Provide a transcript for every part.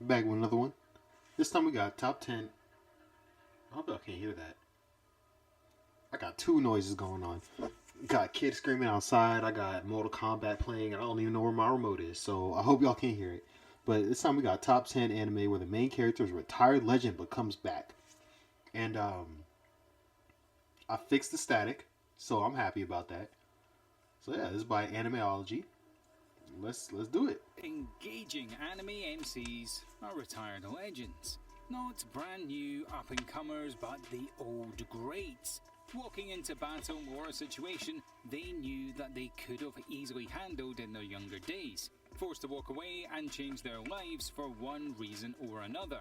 Back with another one. This time we got top 10. I hope y'all can't hear that. I got two noises going on. Got kids screaming outside. I got Mortal Kombat playing, and I don't even know where my remote is. So I hope y'all can't hear it. But this time we got top 10 anime where the main character is a retired legend but comes back. And I fixed the static, so I'm happy about that. So yeah, this is by Animeology. Let's do it. Engaging anime MCs are retired legends. Not brand new up and comers, but the old greats. Walking into battle or a situation they knew that they could have easily handled in their younger days, forced to walk away and change their lives for one reason or another.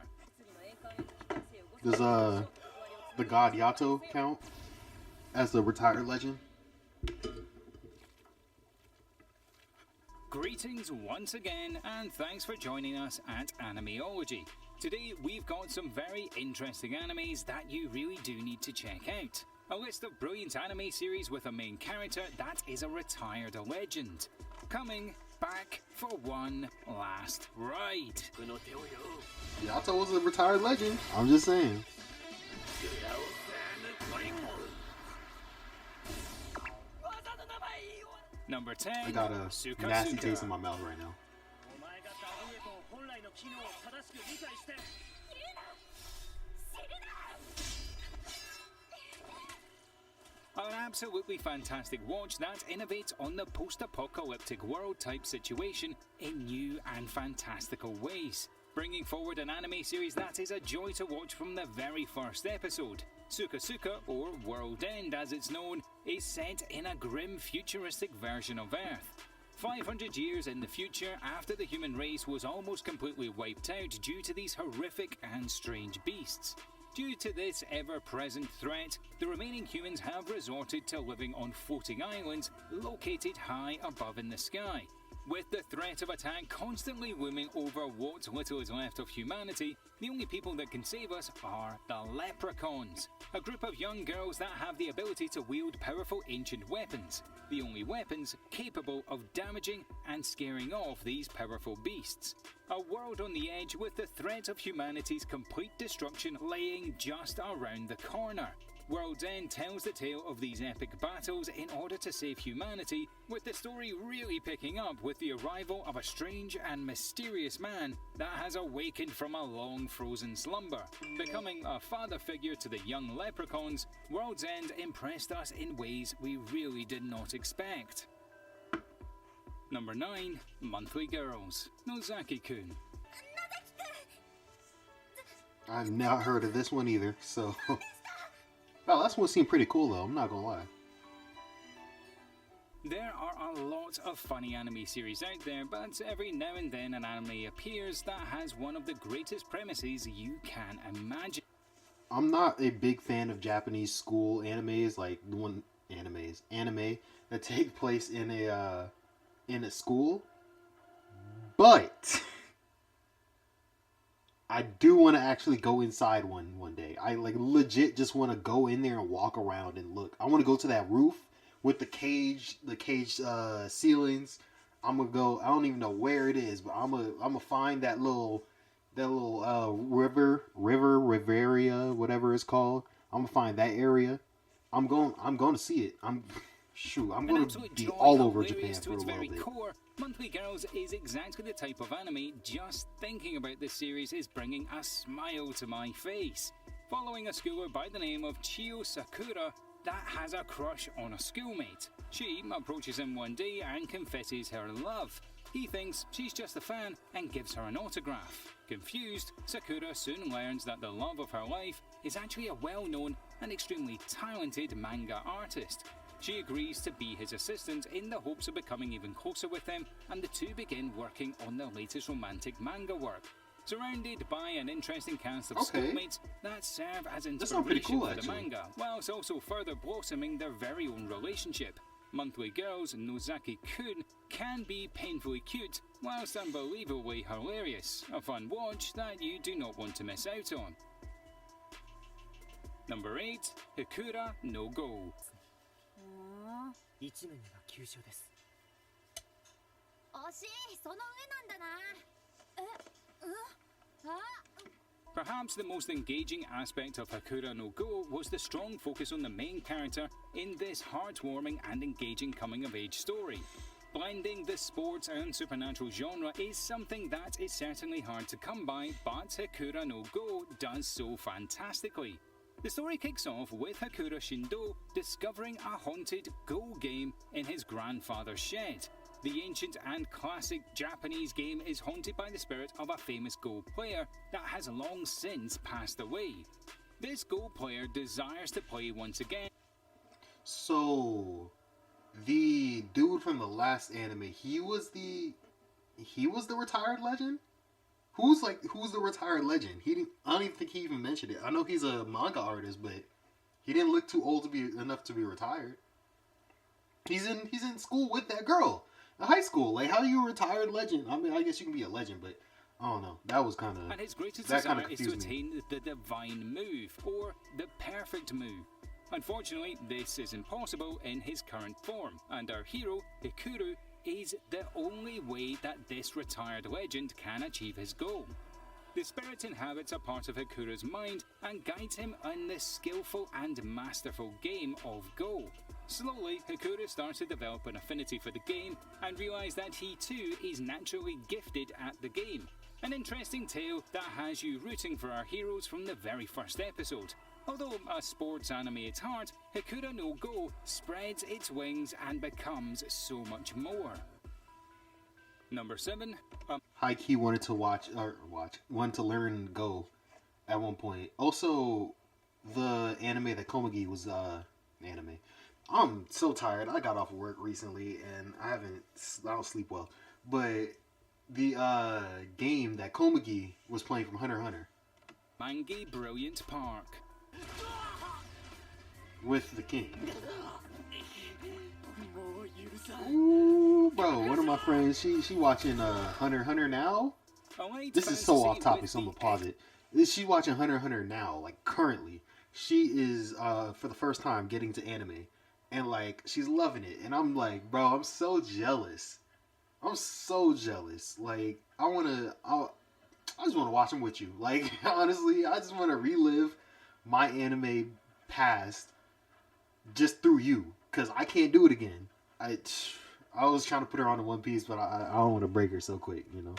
Does the god Yato count as the retired legend? Greetings once again, and thanks for joining us at Animeology. Today we've got some very interesting animes that you really do need to check out. A list of brilliant anime series with a main character that is a retired legend. Coming back for one last ride. Yato was a retired legend. I'm just saying. Number 10. I got a Suka nasty Suka. taste in my mouth right now. An absolutely fantastic watch that innovates on the post-apocalyptic world type situation in new and fantastical ways, bringing forward an anime series that is a joy to watch from the very first episode. Suka Suka, or World End as it's known, is set in a grim futuristic version of Earth. 500 years in the future after the human race was almost completely wiped out due to these horrific and strange beasts. Due to this ever-present threat, the remaining humans have resorted to living on floating islands located high above in the sky. With the threat of attack constantly looming over what little is left of humanity, the only people that can save us are the leprechauns, a group of young girls that have the ability to wield powerful ancient weapons, the only weapons capable of damaging and scaring off these powerful beasts. A world on the edge with the threat of humanity's complete destruction laying just around the corner. World's End tells the tale of these epic battles in order to save humanity, with the story really picking up with the arrival of a strange and mysterious man that has awakened from a long frozen slumber. Becoming a father figure to the young leprechauns, World's End impressed us in ways we really did not expect. Number 9. Monthly Girls, Nozaki-kun. I've not heard of this one either, so... Well, that one seemed pretty cool though, I'm not gonna lie. There are a lot of funny anime series out there, but every now and then an anime appears that has one of the greatest premises you can imagine. I'm not a big fan of Japanese school animes, like the one anime that take place in a school. But I do want to actually go inside one day. I like legit just want to go in there and walk around and look. I want to go to that roof with the cage ceilings. I'm gonna go. I don't even know where it is, but I'm gonna find that little Riveria, whatever it's called. I'm gonna find that area. I'm going to see it. I'm going to be all over Japan for a little bit. Core, Monthly Girls is exactly the type of anime just thinking about this series is bringing a smile to my face. Following a schooler by the name of Chiyo Sakura that has a crush on a schoolmate. She approaches him one day and confesses her love. He thinks she's just a fan and gives her an autograph. Confused, Sakura soon learns that the love of her life is actually a well-known and extremely talented manga artist. She agrees to be his assistant in the hopes of becoming even closer with him, and the two begin working on their latest romantic manga work. Surrounded by an interesting cast of schoolmates that serve as inspiration for the manga, whilst also further blossoming their very own relationship. Monthly Girls Nozaki-kun can be painfully cute, whilst unbelievably hilarious. A fun watch that you do not want to miss out on. Number 8. Hikura no Go. 1名が急所です。惜しい、その上なんだな。Perhaps the most engaging aspect of Hakura no Go was the strong focus on the main character in this heartwarming and engaging coming-of-age story. Blending the sports and supernatural genre is something that is certainly hard to come by, but Hakura no Go does so fantastically. The story kicks off with Hakura Shindo discovering a haunted Go game in his grandfather's shed. The ancient and classic Japanese game is haunted by the spirit of a famous Go player that has long since passed away. This Go player desires to play once again. So, the dude from the last anime, he was the retired legend? Who's the retired legend? I don't even think he even mentioned it. I know he's a manga artist, but he didn't look too old to be enough to be retired. He's in school with that girl. In high school. Like, how are you a retired legend? I mean, I guess you can be a legend, but I don't know. That was kind of... And his greatest desire is to attain the divine move, or the perfect move. Unfortunately, this is impossible in his current form, and our hero, Hikuru, is the only way that this retired legend can achieve his goal. The spirit inhabits a part of Hikuru's mind and guides him in the skillful and masterful game of Go. Slowly, Hikuru starts to develop an affinity for the game and realises that he too is naturally gifted at the game. An interesting tale that has you rooting for our heroes from the very first episode. Although a sports anime at heart, Hakura no Go spreads its wings and becomes so much more. Number 7. High-key wanted to learn Go at one point. Also, the anime that Komagi was anime. I'm so tired. I got off of work recently and I don't sleep well. But the game that Komagi was playing from Hunter x Hunter. Mangi Brilliant Park. With the king. Ooh, bro, one of my friends, she watching Hunter x Hunter now. This is so off topic, so I'm gonna pause it. She watching Hunter x Hunter now, like currently. She is for the first time getting to anime. And like she's loving it. And I'm like, bro, I'm so jealous. I'm so jealous. Like I just wanna watch them with you. Like honestly, I just wanna relive my anime past just through you. Cause I can't do it again. I was trying to put her on to One Piece, but I don't want to break her so quick, you know.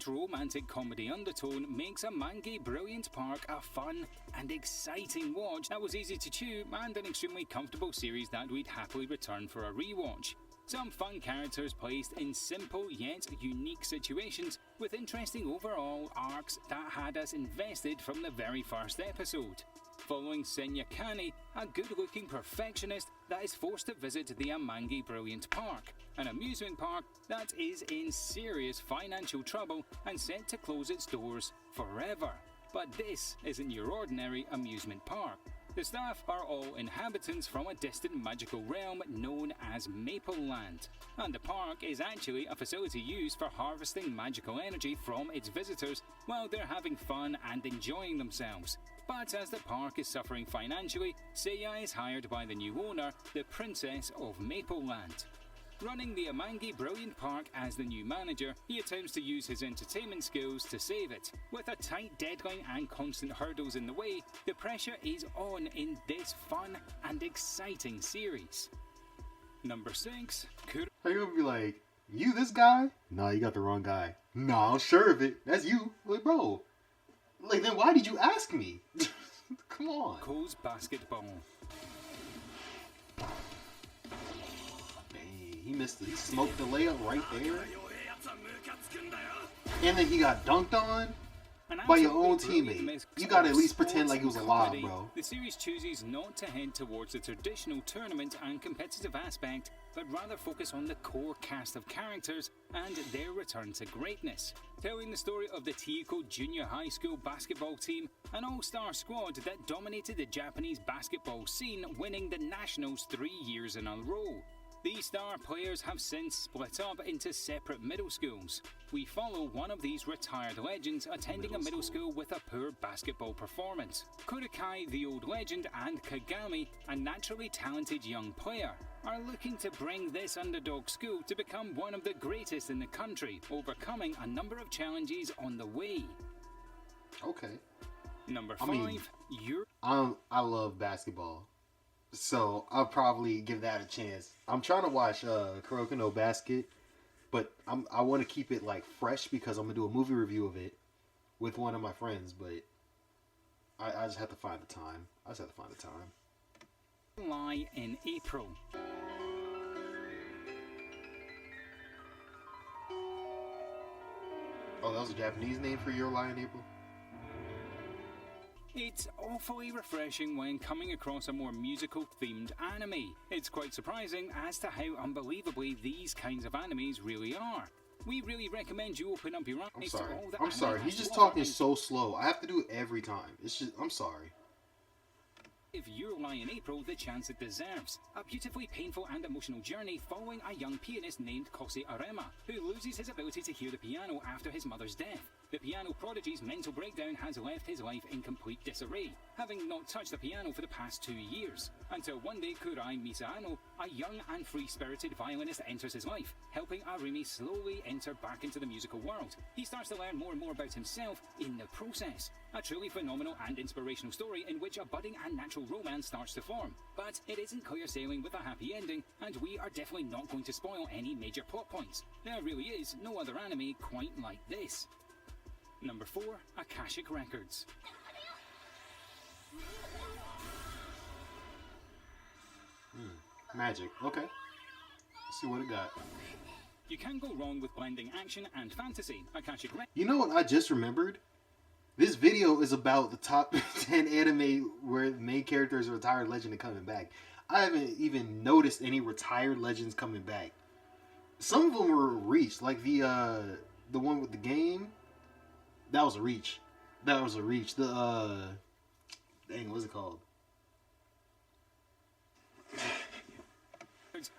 Romantic comedy undertone makes a Mangi Brilliant Park a fun and exciting watch that was easy to chew and an extremely comfortable series that we'd happily return for a rewatch. Some fun characters placed in simple yet unique situations with interesting overall arcs that had us invested from the very first episode. Following Senya Kani, a good-looking perfectionist that is forced to visit the Amangi Brilliant Park, an amusement park that is in serious financial trouble and set to close its doors forever. But this isn't your ordinary amusement park. The staff are all inhabitants from a distant magical realm known as Maple Land, and the park is actually a facility used for harvesting magical energy from its visitors while they're having fun and enjoying themselves. But as the park is suffering financially, Seiya is hired by the new owner, the Princess of Maple Land. Running the Amangi Brilliant Park as the new manager, he attempts to use his entertainment skills to save it. With a tight deadline and constant hurdles in the way, the pressure is on in this fun and exciting series. Number 6. Are you gonna be like, you this guy? Nah, you got the wrong guy. Nah, I'm sure of it. That's you. Like, bro. Like, then why did you ask me? Come on. Cole's basketball. He missed it. He smoked the layup right there. And then he got dunked on by your own teammate. You gotta at least pretend like he was alive, bro. The series chooses not to head towards the traditional tournament and competitive aspect, but rather focus on the core cast of characters and their return to greatness. Telling the story of the Teiko Junior High School basketball team, an all-star squad that dominated the Japanese basketball scene, winning the Nationals 3 years in a row. These star players have since split up into separate middle schools. We follow one of these retired legends attending a middle school with a poor basketball performance. Kurikai, the old legend, and Kagami, a naturally talented young player, are looking to bring this underdog school to become one of the greatest in the country, overcoming a number of challenges on the way. Okay. Number I 5, mean, Your I love basketball, so I'll probably give that a chance. I'm trying to watch Kuroko no Basket, but I want to keep it like fresh because I'm gonna do a movie review of it with one of my friends. But I just have to find the time. I just have to find the time. Lie in April. Oh, that was a Japanese name for Your Lie in April? It's awfully refreshing when coming across a more musical themed anime. It's quite surprising as to how unbelievably these kinds of animes really are. We really recommend you open up your eyes to all that I'm sorry. anime He's has just to offer talking and so slow. I have to do it every time. It's just, I'm sorry. give Your Lie in April the chance it deserves. A beautifully painful and emotional journey following a young pianist named Kose Arema, who loses his ability to hear the piano after his mother's death. The piano prodigy's mental breakdown has left his life in complete disarray, having not touched the piano for the past 2 years. Until one day Kurai Misano, a young and free-spirited violinist, enters his life, helping Arimi slowly enter back into the musical world. He starts to learn more and more about himself in the process. A truly phenomenal and inspirational story in which a budding and natural romance starts to form. But it isn't clear sailing with a happy ending, and we are definitely not going to spoil any major plot points. There really is no other anime quite like this. Number 4, Akashic Records. Magic. Okay. Let's see what it got. You can't go wrong with blending action and fantasy. Akashic Records. You know what I just remembered? This video is about the top 10 anime where the main character is a retired legend and coming back. I haven't even noticed any retired legends coming back. Some of them were reached, like the one with the game. That was a reach. That was a reach. The dang, what's it called?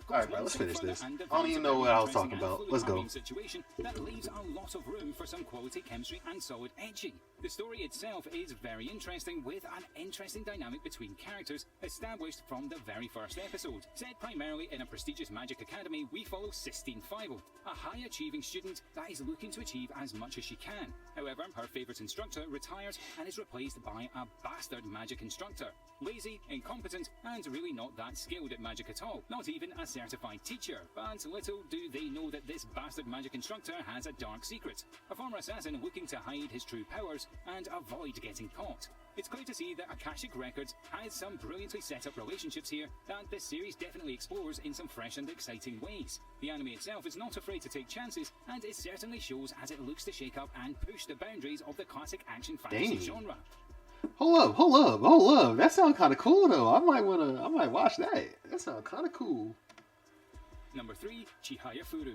Alright, bro, let's finish this. I don't even know what I was talking about. Let's go. Situation that leaves a lot of room for some quality chemistry and solid edging. The story itself is very interesting, with an interesting dynamic between characters established from the very first episode. Set primarily in a prestigious magic academy, we follow Sistine Fivel, a high-achieving student that is looking to achieve as much as she can. However, her favourite instructor retires and is replaced by a bastard magic instructor. Lazy, incompetent, and really not that skilled at magic at all. Not even a certified teacher, but little do they know that this bastard magic instructor has a dark secret. A former assassin looking to hide his true powers and avoid getting caught. It's clear to see that Akashic Records has some brilliantly set up relationships here that this series definitely explores in some fresh and exciting ways. The anime itself is not afraid to take chances, and it certainly shows as it looks to shake up and push the boundaries of the classic action fantasy genre. Hold up. That sounds kind of cool though. I might watch that. That sounds kind of cool. Number 3, Chihaya Furu.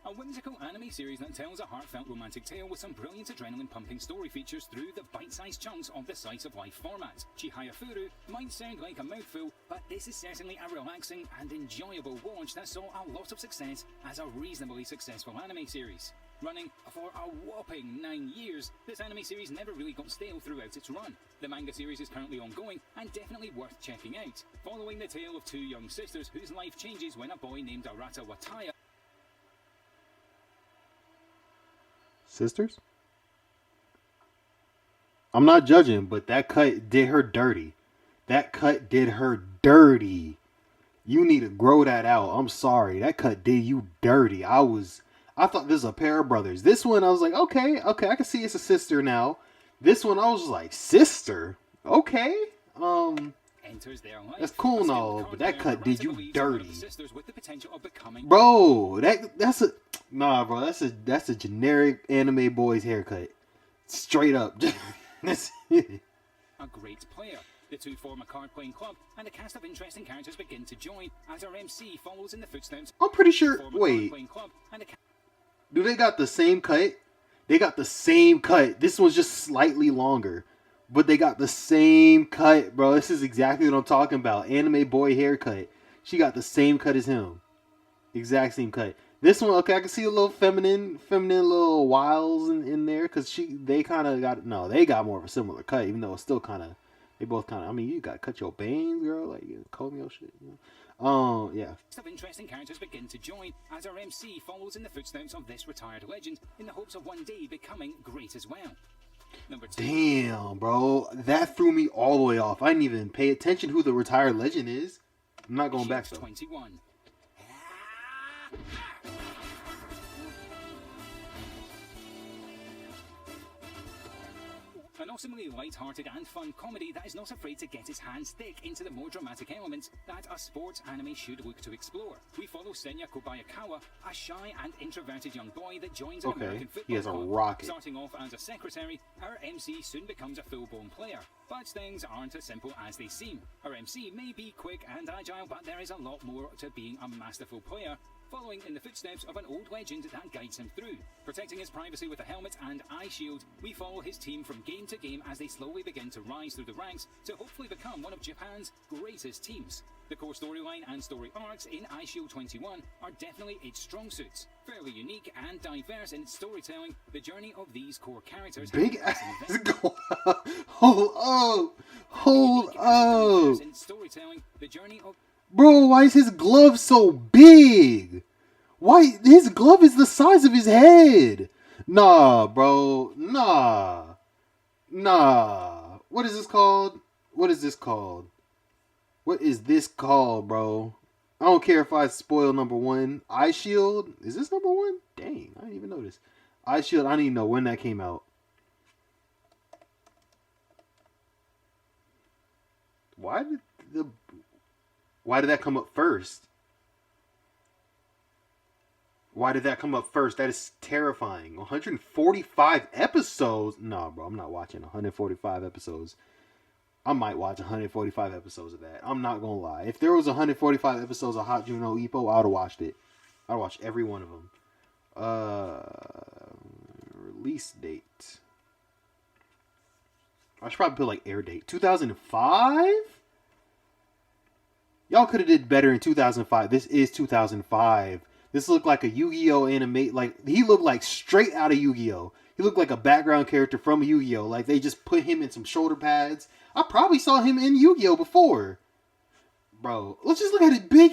A whimsical anime series that tells a heartfelt romantic tale with some brilliant adrenaline-pumping story features through the bite-sized chunks of the slice-of-life format. Chihaya Furu might sound like a mouthful, but this is certainly a relaxing and enjoyable watch that saw a lot of success as a reasonably successful anime series. Running for a whopping 9 years, this anime series never really got stale throughout its run. The manga series is currently ongoing and definitely worth checking out, following the tale of 2 young sisters whose life changes when a boy named Arata Wataya. Sisters? I'm not judging, but that cut did her dirty. That cut did her dirty. You need to grow that out. I'm sorry. That cut did you dirty. I thought this was a pair of brothers. This one, I was like, okay, I can see it's a sister now. This one, I was like, sister? Okay. That's cool and all, but that cut did you dirty. Bro, that's a generic anime boy's haircut. Straight up. That's it. A great player. The 2 form a card-playing club, and a cast of interesting characters begin to join as our MC follows in the footsteps. I'm pretty sure. Wait. Do they got the same cut? They got the same cut. This one's just slightly longer. But they got the same cut, bro. This is exactly what I'm talking about. Anime boy haircut. She got the same cut as him. Exact same cut. This one, okay, I can see a little feminine little wiles in there. Because they got more of a similar cut. Even though it's still kind of They both kind of. I mean, you got to cut your bangs, girl. Like comb your shit. Yeah. Of interesting characters begin to join as our MC follows in the footsteps of this retired legend in the hopes of one day becoming great as well. Number 2. Damn, bro, that threw me all the way off. I didn't even pay attention who the retired legend is. I'm not going back though. 21. An awesomely light-hearted and fun comedy that is not afraid to get its hands thick into the more dramatic elements that a sports anime should look to explore. We follow Senya Kobayakawa, a shy and introverted young boy that joins an American football he has a club. rocket. Starting off as a secretary, our MC soon becomes a full-blown player. But things aren't as simple as they seem. Our MC may be quick and agile, but there is a lot more to being a masterful player, following in the footsteps of an old legend that guides him through. Protecting his privacy with a helmet and eye shield, we follow his team from game to game as they slowly begin to rise through the ranks to hopefully become one of Japan's greatest teams. The core storyline and story arcs in iShield 21 are definitely its strong suits. Fairly unique and diverse in its storytelling, the journey of these core characters... Big ass Hold up. Bro, why is his glove so big? Why his glove is the size of his head? Nah, bro. Nah. What is this called? What is this called, bro? I don't care if I spoil number 1. Eye Shield? Is this number 1? Dang, I didn't even notice. Eye Shield, I didn't even know when that came out. Why did that come up first? That is terrifying. 145 episodes? Nah, bro, I'm not watching 145 episodes. I might watch 145 episodes of that. I'm not gonna lie. If there was 145 episodes of Hot Juno Ippo, I would have watched it. I'd watch every one of them. Release date. I should probably put like air date. 2005? Y'all could have did better in 2005. This is 2005. This looked like a Yu-Gi-Oh anime. Like, he looked like straight out of Yu-Gi-Oh. He looked like a background character from Yu-Gi-Oh. Like, they just put him in some shoulder pads. I probably saw him in Yu-Gi-Oh before. Bro, let's just look at it big.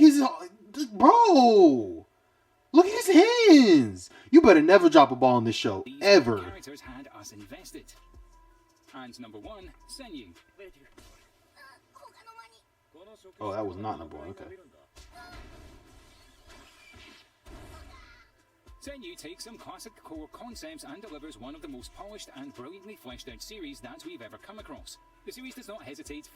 Bro, look at his hands. You better never drop a ball in this show. These ever. Characters had us invested. And number 1, Senyu. Oh, that was not number 1. Okay. Senyu takes some classic core concepts and delivers one of the most polished and brilliantly fleshed out series that we've ever come across. The series does not hesitate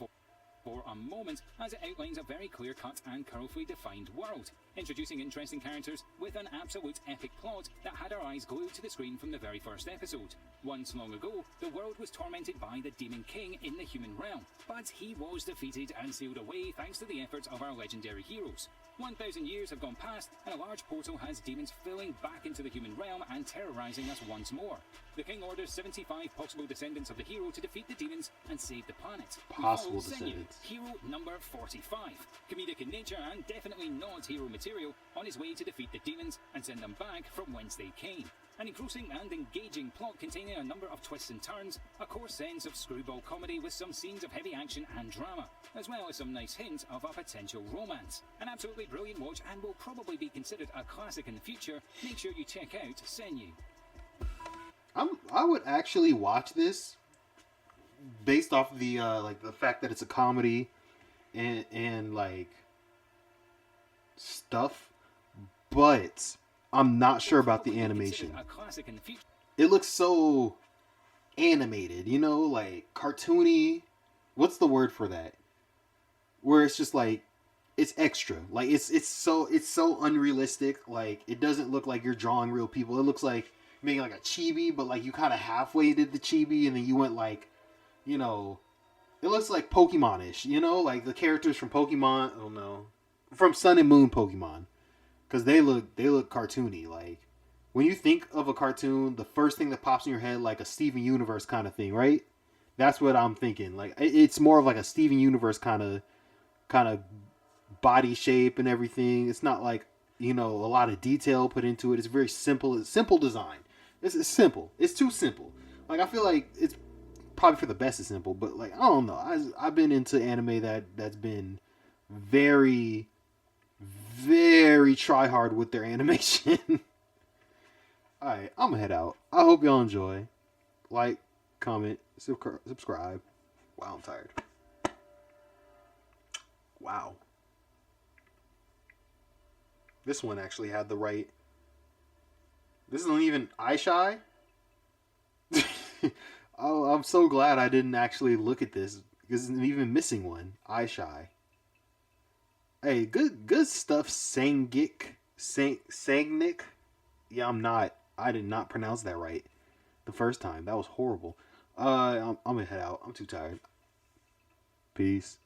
for a moment as it outlines a very clear-cut and colorfully defined world, introducing interesting characters with an absolute epic plot that had our eyes glued to the screen from the very first episode. Once long ago, the world was tormented by the Demon King in the human realm, but he was defeated and sealed away thanks to the efforts of our legendary heroes. 1,000 years have gone past, and a large portal has demons filling back into the human realm and terrorizing us once more. The king orders 75 possible descendants of the hero to defeat the demons and save the planet. Possible descendants. Hero number 45. Comedic in nature and definitely not hero material, on his way to defeat the demons and send them back from whence they came. An engrossing and engaging plot containing a number of twists and turns, a core sense of screwball comedy with some scenes of heavy action and drama, as well as some nice hints of a potential romance. An absolutely brilliant watch and will probably be considered a classic in the future. Make sure you check out Senyu. I would actually watch this based off of the like the fact that it's a comedy and like stuff, but I'm not sure about the animation. It looks so animated, you know, like cartoony. What's the word for that? Where it's just like it's extra. Like it's so unrealistic. Like it doesn't look like you're drawing real people. It looks like making like a chibi, but like you kind of halfway did the chibi and then you went like, you know, it looks like Pokemon-ish, you know, like the characters from Pokemon. Oh no, from Sun and Moon Pokemon, because they look cartoony. Like when you think of a cartoon, the first thing that pops in your head like a Steven Universe kind of thing, right? That's what I'm thinking. Like it's more of like a Steven Universe kind of body shape and everything. It's not like, you know, a lot of detail put into it. It's very simple design. It's simple. It's too simple. Like I feel like it's probably for the best it's simple, but like I don't know. I've been into anime that's been very, very try hard with their animation. All right, I'm gonna head out. I hope y'all enjoy. Like, comment, subscribe. Wow, I'm tired. Wow. This one actually had the right. This isn't even eye shy. Oh, I'm so glad I didn't actually look at this because it's even missing one. Eye shy. Hey, good stuff, Sangnik. Yeah, I did not pronounce that right the first time. That was horrible. I'm gonna head out. I'm too tired. Peace.